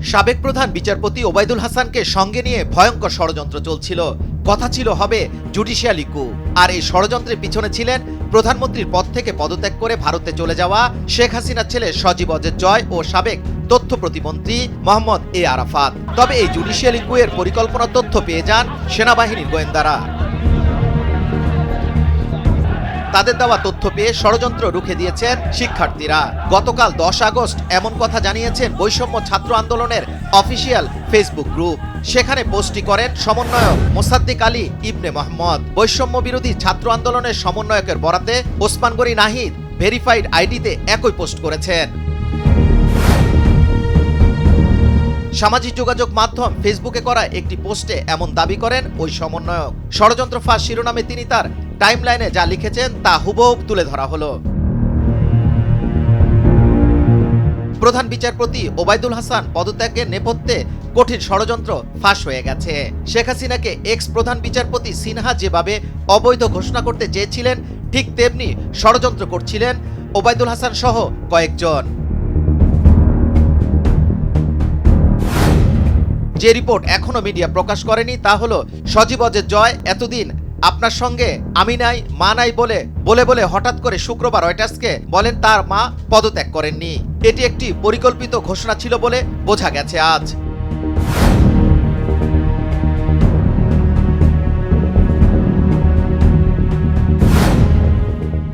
সাবেক প্রধান বিচারপতি ওবায়দুল হাসানকে সঙ্গে নিয়ে ভয়ঙ্কর ষড়যন্ত্র চলছিল। কথা ছিল হবে জুডিশিয়াল কু। আর এই ষড়যন্ত্রের পিছনে ছিলেন প্রধানমন্ত্রীর পদ থেকে পদত্যাগ করে ভারতে চলে যাওয়া শেখ হাসিনার ছেলে সজীব অজের জয় ও সাবেক তথ্য প্রতিমন্ত্রী মোহাম্মদ এ আরাফাত। তবে এই জুডিশিয়াল কু এর পরিকল্পনা তথ্য পেয়ে যান সেনাবাহিনীর গোয়েন্দারা। তাদের দেওয়া তথ্য পেয়ে ষড়যন্ত্র রুখে দিয়েছেন শিক্ষার্থীরা। গতকাল 10 আগস্ট এমন কথা জানিয়েছেন বৈষম্য ছাত্র আন্দোলনের অফিসিয়াল ফেসবুক গ্রুপ। সেখানে পোস্টটি করেন সমন্বয়ক মোসাদ্দিক আলী ইবনে মোহাম্মদ। বৈষম্য বিরোধী ছাত্র আন্দোলনের সমন্বয়কের বরাতে ওসমান গনি নাহিদ ভেরিফাইড আইডিতে একই পোস্ট করেছেন। সামাজিক যোগাযোগ মাধ্যম ফেসবুকে করা একটি পোস্টে এমন দাবি করেন ওই সমন্বয়ক। ষড়যন্ত্র ফাঁস শিরোনামে তিনি তার টাইমলাইনে যা লিখেছেন তা হুবহু তুলে ধরা হলো। প্রধান বিচারপতি ওবায়দুল হাসান পদত্যাগের নেপথ্যে কঠিন ষড়যন্ত্র ফাঁস হয়ে গেছে। শেখ হাসিনাকে এক্স প্রধান বিচারপতি সিনহা যেভাবে অবৈধ ঘোষণা করতে চেয়েছিলেন, ঠিক তেমনি ষড়যন্ত্র করছিলেন ওবায়দুল হাসান সহ কয়েকজন। যে রিপোর্ট এখনো মিডিয়া প্রকাশ করেনি তা হলো সজীব অজের জয় এতদিন আপনার সঙ্গে আমি নাই মা নাই বলে হঠাৎ করে শুক্রবার রয়টার্সকে বলেন তার মা পদত্যাগ করেননি। এটি একটি পরিকল্পিত ঘোষণা ছিল বলে বোঝা গেছে আজ।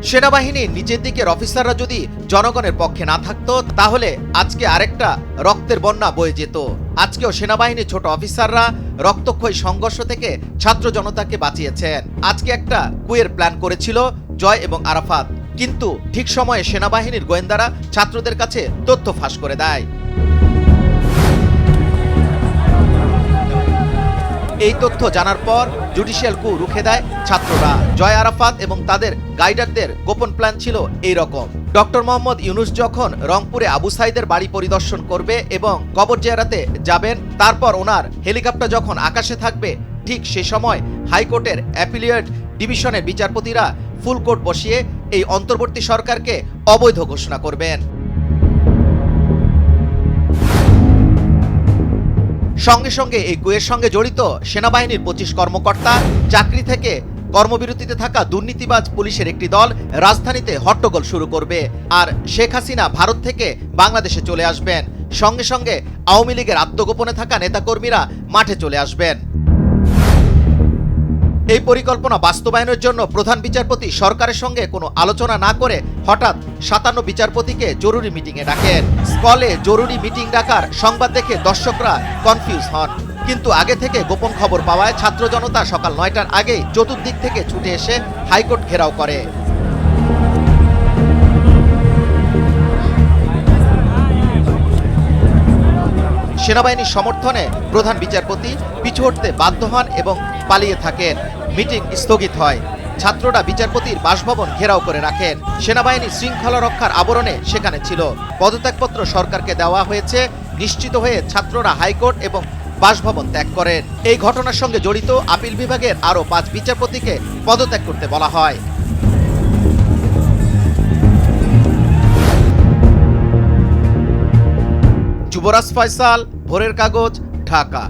সেনাবাহিনীর নিচের দিকের অফিসাররা যদি জনগণের পক্ষে না থাকতো তাহলে আজকে আরেকটা রক্তের বন্যা বয়ে যেত। আজকেও সেনাবাহিনীর ছোট অফিসাররা রক্তক্ষয়ী সংঘর্ষ থেকে ছাত্র জনতাকে বাঁচিয়েছেন। আজকে একটা কুয়ের প্ল্যান করেছিল জয় এবং আরাফাত, কিন্তু ঠিক সময়ে সেনাবাহিনীর গোয়েন্দারা ছাত্রদের কাছে তথ্য ফাঁস করে দেয়। এই তথ্য জানার পর জুডিশিয়াল কু রুখে দেয় ছাত্ররা। জয় আরাফাত এবং তাদের গাইডারদের গোপন প্ল্যান ছিল এই রকম। ডক্টর মোহাম্মদ ইউনুস যখন রংপুরে আবু সাইদের বাড়ি পরিদর্শন করবে এবং কবর জিয়ারতে যাবেন, তারপর ওনার হেলিকপ্টার যখন আকাশে থাকবে, ঠিক সে সময় হাইকোর্টের অ্যাপিলিয়েট ডিভিশনের বিচারপতিরা ফুল কোর্ট বসিয়ে এই অন্তর্বর্তী সরকারকে অবৈধ ঘোষণা করবেন। সঙ্গে সঙ্গে এই কুয়ের সঙ্গে জড়িত সেনাবাহিনীর 25 কর্মকর্তা, চাকরি থেকে কর্মবিরতিতে থাকা দুর্নীতিবাজ পুলিশের একটি দল রাজধানীতে হট্টগোল শুরু করবে। আর শেখ হাসিনা ভারত থেকে বাংলাদেশে চলে আসবেন। সঙ্গে সঙ্গে আওয়ামী লীগের আত্মগোপনে থাকা নেতাকর্মীরা মাঠে চলে আসবেন। এই পরিকল্পনা বাস্তবায়নের জন্য প্রধান বিচারপতি সরকারের সঙ্গে কোনো আলোচনা না করে হঠাৎ 57 বিচারপতিকে জরুরি মিটিংয়ে ডাকেন। স্কলে জরুরি মিটিং ডাকার সংবাদ দেখে দর্শকরা কনফিউজ হন, কিন্তু আগে থেকে গোপন খবর পাওয়ায় ছাত্র জনতা সকাল 9টার আগেই চতুর্দিক থেকে ছুটে এসে হাইকোর্ট ঘেরাও করে। সেনাবাহিনীর সমর্থনে প্রধান বিচারপতি পিছু হটতে বাধ্য হন এবং পালিয়ে থাকেন। মিটিং স্থগিত হয়। ছাত্ররা বিচারপতির বাসভবন ঘেরাও করে রাখেন। সেনাবাহিনী শৃঙ্খলা রক্ষার আবরণে সেখানে ছিল। পদত্যাগপত্র সরকারকে দেওয়া হয়েছে নিশ্চিত হয়ে ছাত্ররা হাইকোর্ট এবং বাসভবন ত্যাগ করেন। এই ঘটনার সঙ্গে জড়িত আপিল বিভাগের আরও 5 বিচারপতিকে পদত্যাগ করতে বলা হয়। যুবরাজ ফয়সাল, ভোরের কাগজ, ঢাকা।